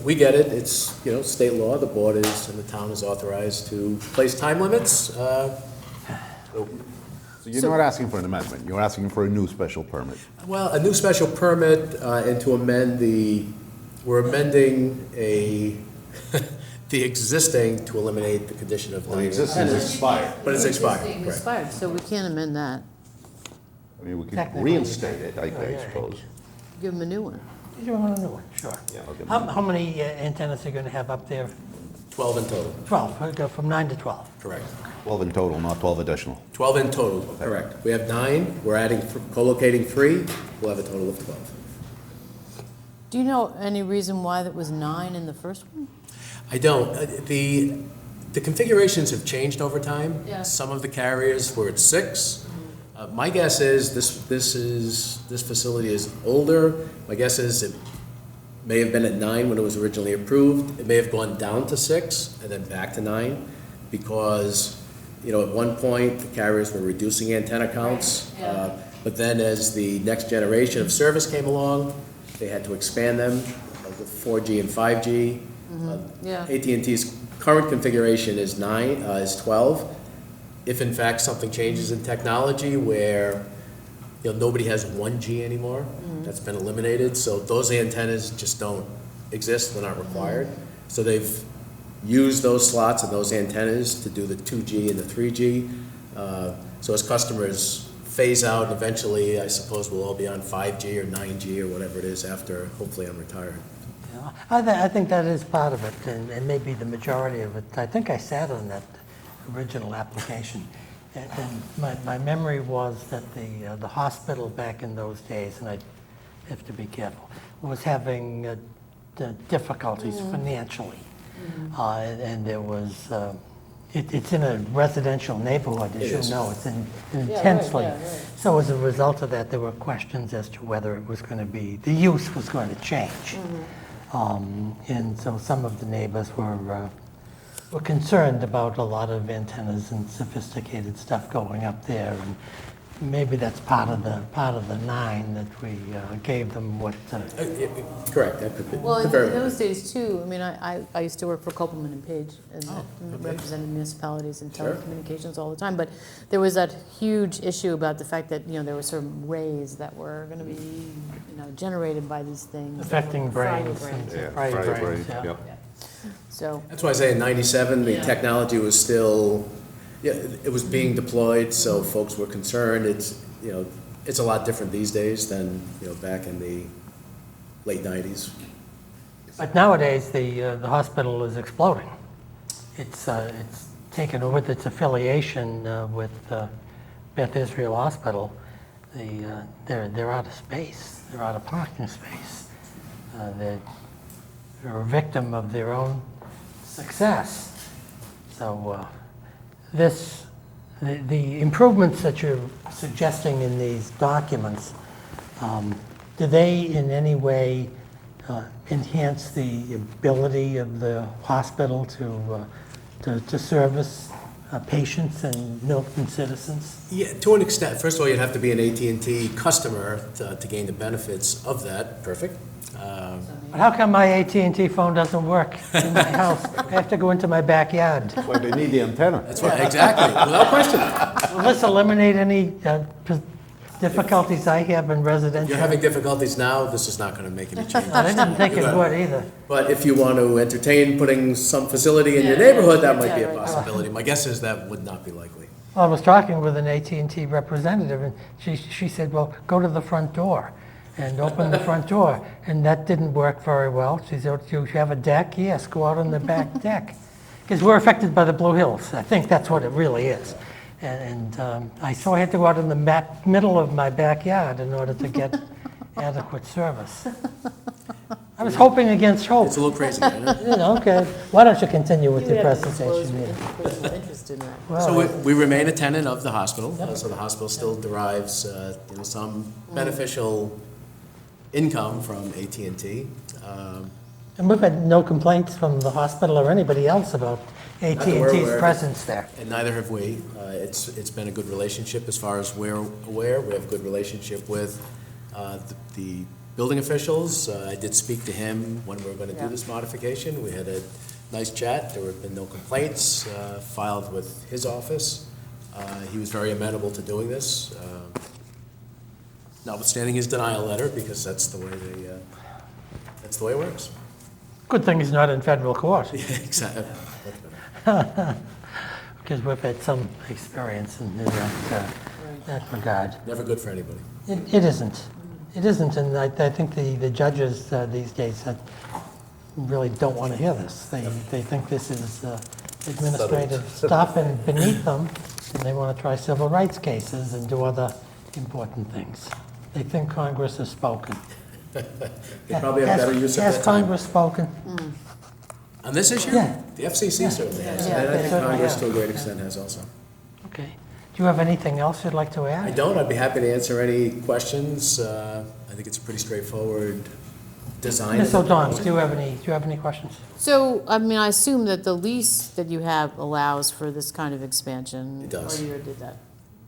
we get it. It's, state law. The board is and the town is authorized to place time limits. So you're not asking for an amendment, you're asking for a new special permit. Well, a new special permit and to amend we're amending the existing to eliminate the condition of The existing is expired. But it's expired, Existing correct. expired, so we can't amend that. I mean, we could Technically, reinstate it, I yeah. suppose. Give them a new one. You want a new one? Sure. Yeah, I'll give How them- how many antennas are you going to have up there? 12 in total, 12. We'll go from 9 to 12. correct. 12 in total, not 12 additional. 12 in total, correct. We have 9, we're adding, co-locating 3, we'll have a total of 12. Do you know any reason why that was 9 in the first one? I don't. The configurations have changed over time. Yeah. Some of the carriers were at 6. My guess is this facility is older. My guess is it may have been at 9 when it was originally approved. It may have gone down to 6 and then back to 9 because, at one point, the carriers were reducing antenna counts. Yeah. But then as the next generation of service came along, they had to expand them with 4G and 5G. Yeah. AT&T's current configuration is 12. If in fact something changes in technology where nobody has 1G anymore, that's been eliminated, so those antennas just don't exist, they're not required. So they've use those slots and those antennas to do the 2G and the 3G. So as customers phase out, eventually, I suppose we'll all be on 5G or 9G or whatever it is after, hopefully, I'm retired. Yeah, I think that is part of it, and maybe the majority of it. I think I sat on that original application. And my memory was that the hospital back in those days, and I have to be careful, was having the difficulties financially. And there was, it's in a residential neighborhood, as you know, it's intensely. So as a result of that, there were questions as to whether it was going to be, the use was going to change. And so some of the neighbors were concerned about a lot of antennas and sophisticated stuff going up there, and maybe that's part of the 9 that we gave them what. Correct, that could be. Well, in very those days too, I mean, I used to work for Copeland and Page and represented municipalities and Sure. telecommunications all the time, but there was that huge issue about the fact that, there were some rays that were going to be, generated by these things. Affecting Fryer brains. brains. Yeah, Fried fried brains, brain, yeah. yep. So, That's why I say in '97, the Yeah. technology was still, it was being deployed, so folks were concerned. It's a lot different these days than, back in the late '90s. But nowadays, the hospital is exploding. It's taken with its affiliation with Beth Israel Hospital. They're out of space. They're out of parking space. They're a victim of their own success. So the improvements that you're suggesting in these documents, do they in any way enhance the ability of the hospital to service patients and Milton citizens? Yeah, to an extent. First of all, you'd have to be an AT&T customer to gain the benefits of that. Perfect. But how come my AT&T phone doesn't work in my house? I have to go into my backyard. That's why they need the antenna. That's right, exactly, without question. Will this eliminate any difficulties I have in residential? You're having difficulties now, this is not going to make any changes. I didn't think it would either. But if you want to entertain putting some facility in your neighborhood, that might be a possibility. My guess is that would not be likely. Well, I was talking with an AT&T representative, and she said, well, go to the front door and open the front door. And that didn't work very well. She said, do you have a deck? Yes, go out on the back deck. Because we're affected by the Blue Hills. I think that's what it really is. So I had to go out in the middle of my backyard in order to get adequate service. I was hoping against hope. It's a little crazy, isn't it? Okay. Why don't you continue with your you have to disclose presentation? your personal interest in that. Well, So we remain a tenant of the hospital, so the hospital still derives some beneficial income from AT&T. And we've had no complaints from the hospital or anybody else about that we're AT&T's aware of. presence there. And neither have we. It's been a good relationship as far as we're aware. We have a good relationship with the building officials. I did speak to him when we were going to do this modification. We had a nice chat. There have been no complaints filed with his office. He was very amenable to doing this, notwithstanding his denial letter, because that's the way it works. Good thing he's not in federal court, Exactly. because we've had some experience in that regard. Never good for anybody. It isn't. It isn't, and I think the judges these days really don't want to hear this. They think this is administrative stuff and beneath them, and they want to try civil rights cases and do other important things. They think Congress has spoken. They probably have better use of Has that time. Congress spoken? On this issue? Yeah. The FCC certainly has, Yeah, and I they think certainly Congress have. to a great extent has also. Okay. Do you have anything else you'd like to I add? don't, I'd be happy to answer any questions. I think it's a pretty straightforward design. Ms. O'Donnell, do you have any questions? So, I mean, I assume that the lease that you have allows for this kind of expansion? It does. Or you did that?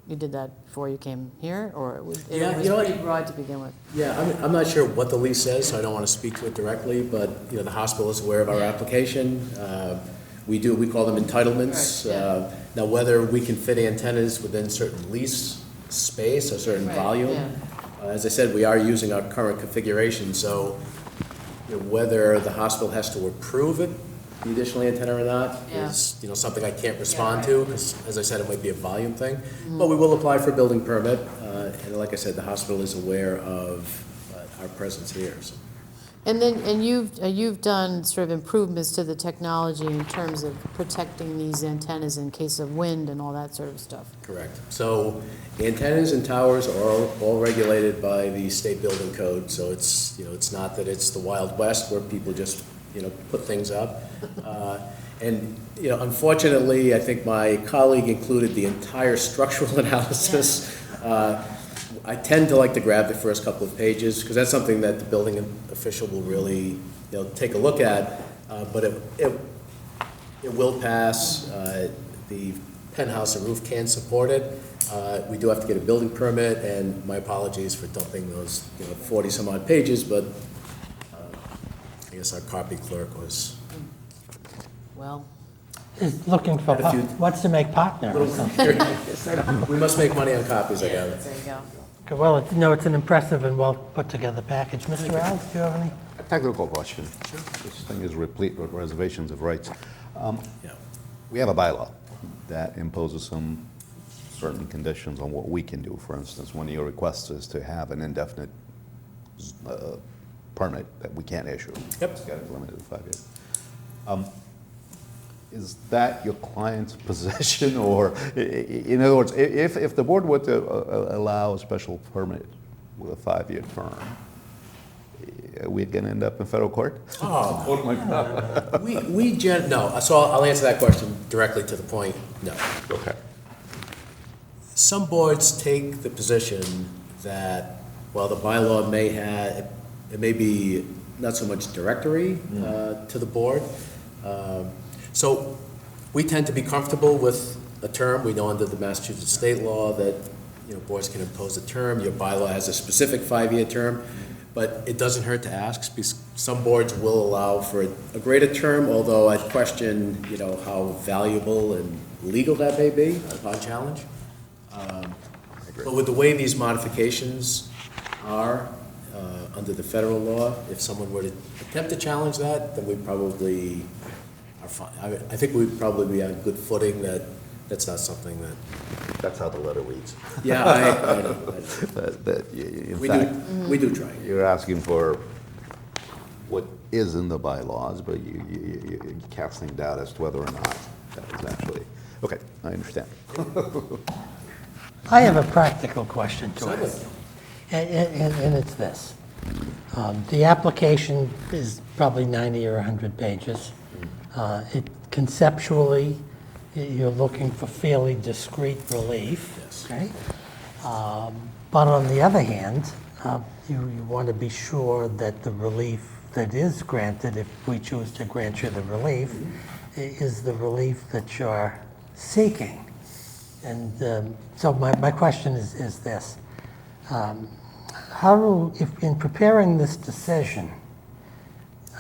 You did that before you came here, or it was Yeah, you know what? pretty broad to begin with? Yeah, I'm not sure what the lease says, so I don't want to speak to it directly, but, the hospital is aware of our application. We call them entitlements. Right, yeah. Now, whether we can fit antennas within certain lease space or certain Right, volume, yeah. as I said, we are using our current configuration, so whether the hospital has to approve it the additional antenna or not Yeah. is, something I can't respond to, because as I said, it might be a volume thing. But we will apply for a building permit, and like I said, the hospital is aware of our presence here, so. And then, and you've done sort of improvements to the technology in terms of protecting these antennas in case of wind and all that sort of stuff. Correct. So antennas and towers are all regulated by the state building code, so it's not that it's the Wild West where people just, put things up. And, unfortunately, I think my colleague included the entire structural analysis. I tend to like to grab the first couple of pages, because that's something that the building official will really, take a look at, but it will pass. The penthouse and roof can support it. We do have to get a building permit, and my apologies for dumping those, 40-some-odd pages, but I guess our copy clerk was Well, Is looking for, Had a few- wants to make partner or something. we must make money on copies, I got it. there you go. Okay, well, it's an impressive and well-put-together package. Mr. Alves, do you have any? A technical question. This thing is replete with reservations of rights. Yeah. We have a bylaw that imposes some certain conditions on what we can do. For instance, one of your requests is to have an indefinite permit that we can't issue. Yep. It's got to be limited to 5 years. Is that your client's position, or, in other words, if the board were to allow a special permit with a 5-year term, we're going to end up in federal court? Oh my God. No, so I'll answer that question directly to the point, no. Okay. Some boards take the position that, while the bylaw it may be not so much directory to the board. So we tend to be comfortable with a term. We know under the Massachusetts state law that, boards can impose a term. Your bylaw has a specific 5-year term, but it doesn't hurt to ask, because some boards will allow for a greater term, although I question, how valuable and legal that may be upon challenge. But with the way these modifications are under the federal law, if someone were to attempt to challenge that, then we probably are fine. I think we'd probably be on good footing that that's not something that, That's how the letter reads. yeah, I know. In We fact, we do try. you're asking for what is in the bylaws, but you're casting doubt as to whether or not that is actually, okay, I understand. I have a practical question to Certainly. ask. And it's this. The application is probably 90 or 100 pages. Conceptually, you're looking for fairly discrete relief. Yes. Okay? But on the other hand, you want to be sure that the relief that is granted, if we choose to grant you the relief, is the relief that you're seeking. And so my question is this. If in preparing this decision,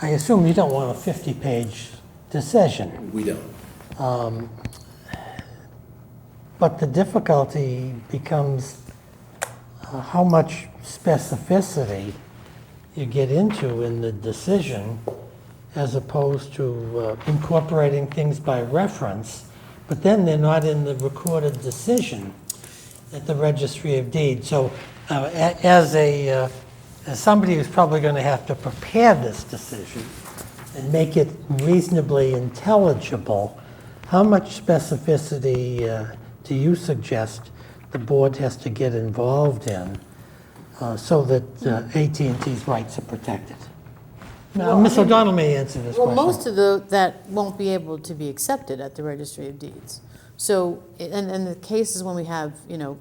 I assume you don't want a 50-page decision, We don't. but the difficulty becomes how much specificity you get into in the decision as opposed to incorporating things by reference, but then they're not in the recorded decision at the Registry of Deeds. So as somebody who's probably going to have to prepare this decision and make it reasonably intelligible, how much specificity do you suggest the board has to get involved in so that AT&T's rights are protected? Now, Ms. O'Donnell may answer this Well, question. most of that won't be able to be accepted at the Registry of Deeds. So, and the cases when we have,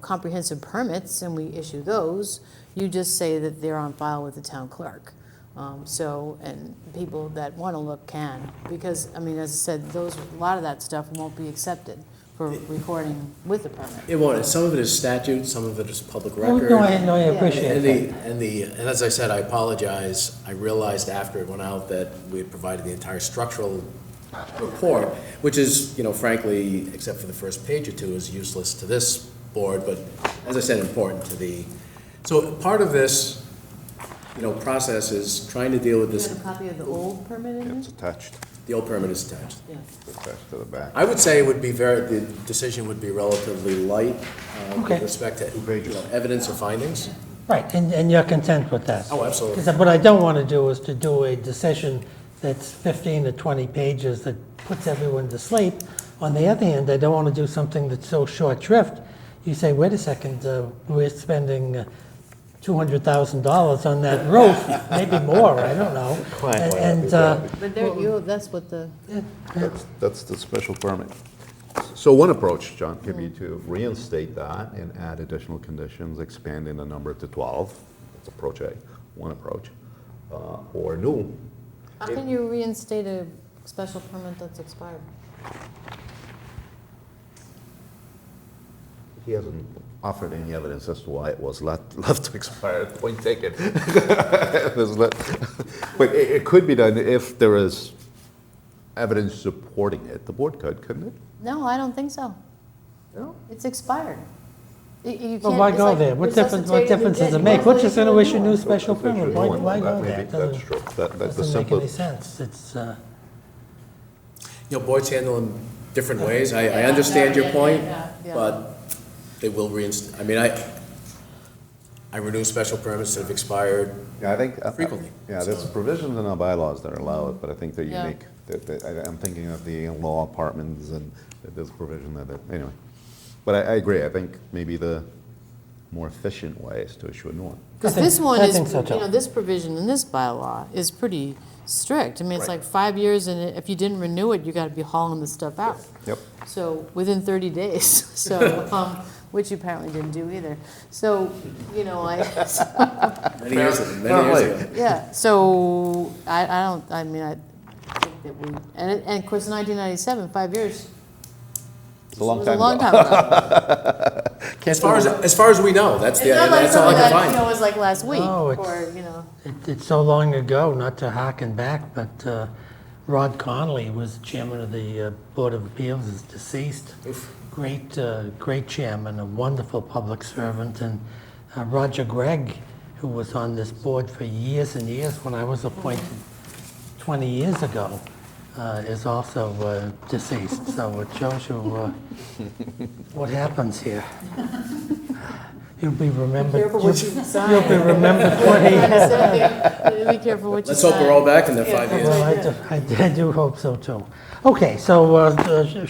comprehensive permits and we issue those, you just say that they're on file with the town clerk. And people that want to look can, because, as I said, a lot of that stuff won't be accepted for recording with the permit. It won't. Some of it is statute, some of it is public Oh, record. no, I appreciate And that. and as I said, I apologize. I realized after it went out that we had provided the entire structural report, which is, frankly, except for the first page or two, is useless to this board, but as I said, important to so part of this, process is trying to deal with Do you this. have a copy of the old permit in there? It's attached. The old permit is attached. Attached to the back. I would say it would be the decision would be relatively light Okay. with respect to, evidence or findings. Right, and you're content with that? Oh, absolutely. Because what I don't want to do is to do a decision that's 15 to 20 pages that puts everyone to sleep. On the other hand, I don't want to do something that's so short shrift. You say, wait a second, we're spending $200,000 on that roof, maybe more, I don't know. And But there, you, that's what the, That's the special permit. So one approach, John, could be to reinstate that and add additional conditions, expanding the number to 12. That's approach A, one approach. Or new. how can you reinstate a special permit that's expired? He hasn't offered any evidence as to why it was left to expire. Point taken. But it could be done if there is evidence supporting it. The board could, couldn't it? No, I don't think so. No? It's expired. You well, can't- why it's go like there? What difference does it make? We're just going to issue a new special permit. Why go there? It That's true. That's the doesn't make any simplest. sense. It's, You know, boards handle them different ways. I understand your point, Yeah. but they will reinstate, I mean, I renew special permits that have expired. Yeah, I think. Frequently. Yeah, there's provisions in our bylaws that allow it, but I think they're Yeah. unique. I'm thinking of the law apartments and there's a provision anyway. But I agree, I think maybe the more efficient way is to issue a new one. Because I think- this one I is, think so, too. you know, this provision in this bylaw is pretty strict. I mean, it's Right. like 5 years, and if you didn't renew it, you gotta be hauling the stuff out. Yep. So, within 30 days, so, which you apparently didn't do either. So, you know, Many years ago. yeah, so, I mean, I think that we, and of course, 1997, 5 years. It's a long was time a long ago. time ago. As far as we know, that's It's not like that's all I something can that, you know, find. was like last week, No, it's- or, you know. it's so long ago, not to harken back, but Rod Connolly was chairman of the Board of Appeals, is deceased. Great chairman, a wonderful public servant. And Roger Gregg, who was on this board for years and years when I was appointed 20 years ago, is also deceased. So it shows you what happens here. You'll be remembered. Careful what you sign. You'll be remembered 20 years. Be careful what you Let's hope we're all back in the 5 years. Well, I do hope so, too. Okay, so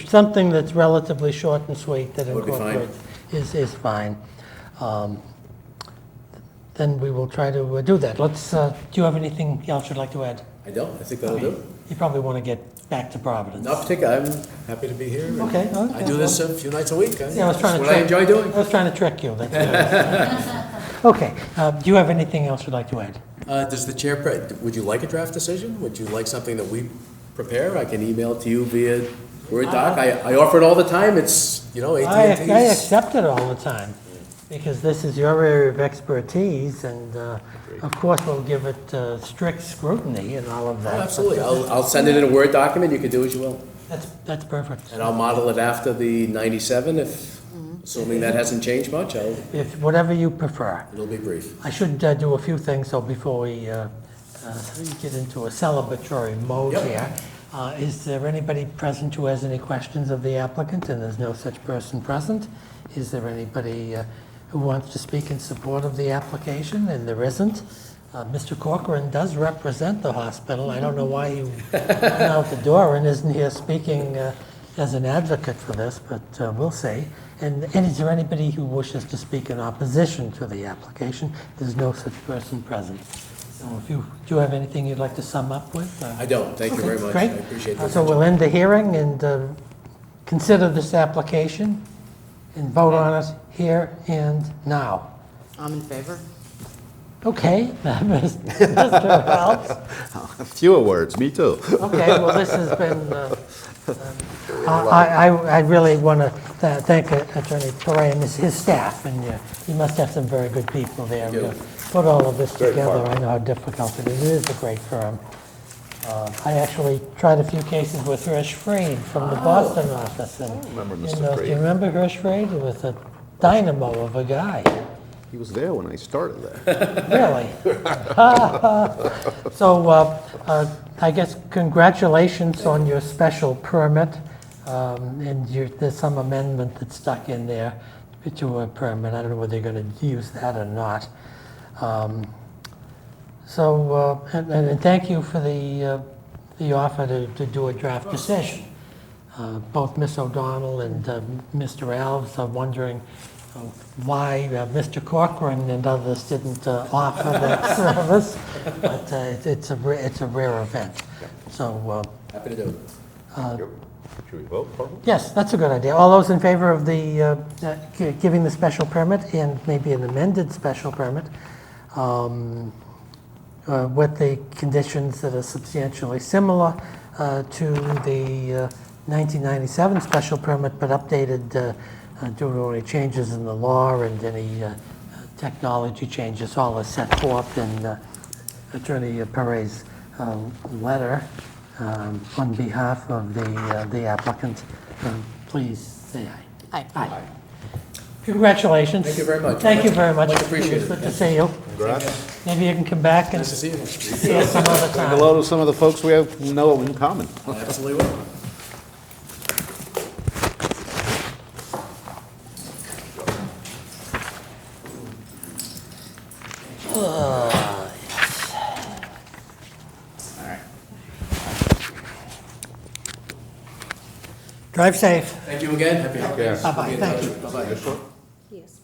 something that's relatively short and sweet that Would be fine. incorporates is fine. Then we will try to do that. Let's, do you have anything else you'd like to add? I don't, I think that'll do. You probably want to get back to Providence. Not particularly, I'm happy to be here. and Okay, I do this a few nights a week. Yeah, I was trying to It's what I enjoy doing. I was trying to trick you. That's good. Okay, do you have anything else you'd like to add? Does the chair, would you like a draft decision? Would you like something that we prepare? I can email it to you via Word doc. I offer it all the time. It's, you know, I AT&T's. accept it all the time, because this is your area of expertise, and of course, we'll give it strict scrutiny and all of that. Oh, absolutely. I'll send it in a Word document. You can do as you will. That's perfect. And I'll model it after the 97 if, assuming that hasn't changed much, If, whatever you prefer. it'll be brief. I should do a few things, so before we get into a celebratory mode Yep. here. Is there anybody present who has any questions of the applicant? And there's no such person present. Is there anybody who wants to speak in support of the application? And there isn't. Mr. Corcoran does represent the hospital. I don't know why he went out the door and isn't here speaking as an advocate for this, but we'll see. And is there anybody who wishes to speak in opposition to the application? There's no such person present. So if do you have anything you'd like to sum up with? I don't. Thank you very much. Great. I appreciate this. So we'll end the hearing and consider this application and vote on it here and now. I'm in favor. Okay, Mr. Phelps. Fewer words, me too. Okay, well, this has been, I really want to thank Attorney Torre and his staff, and he must have some very good people there to put all of this Great together. firm. I know how difficult it is. It is a great firm. I actually tried a few cases with Hirsch Fried from the Boston office. And, remember you Mr. know, Fried. do you remember Hirsch Fried? He was a dynamo of a guy. He was there when I started that. Really? So I guess congratulations on your special permit. And there's some amendment that's stuck in there to a permit. I don't know whether they're going to use that or not. And thank you for the offer to do a draft decision. Both Ms. O'Donnell and Mr. Alves are wondering why Mr. Corcoran and others didn't offer that service, but it's a rare event. So, Happy to do it. Should we vote, Carl? yes, that's a good idea. All those in favor of the giving the special permit and maybe an amended special permit with the conditions that are substantially similar to the 1997 special permit, but updated due to any changes in the law and any technology changes, all are set forth in Attorney Perez's letter on behalf of the applicant. Please say aye. Aye. Congratulations. Thank you very much. Thank you very much. Much appreciated. It was good to see you. Congrats. Maybe you can come back and Nice to see you. see us some other Say time. hello to some of the folks we know in common. Absolutely will. Drive safe. Thank you again. Happy holidays. Bye-bye. Be in Thank touch. you. Bye-bye. Yes.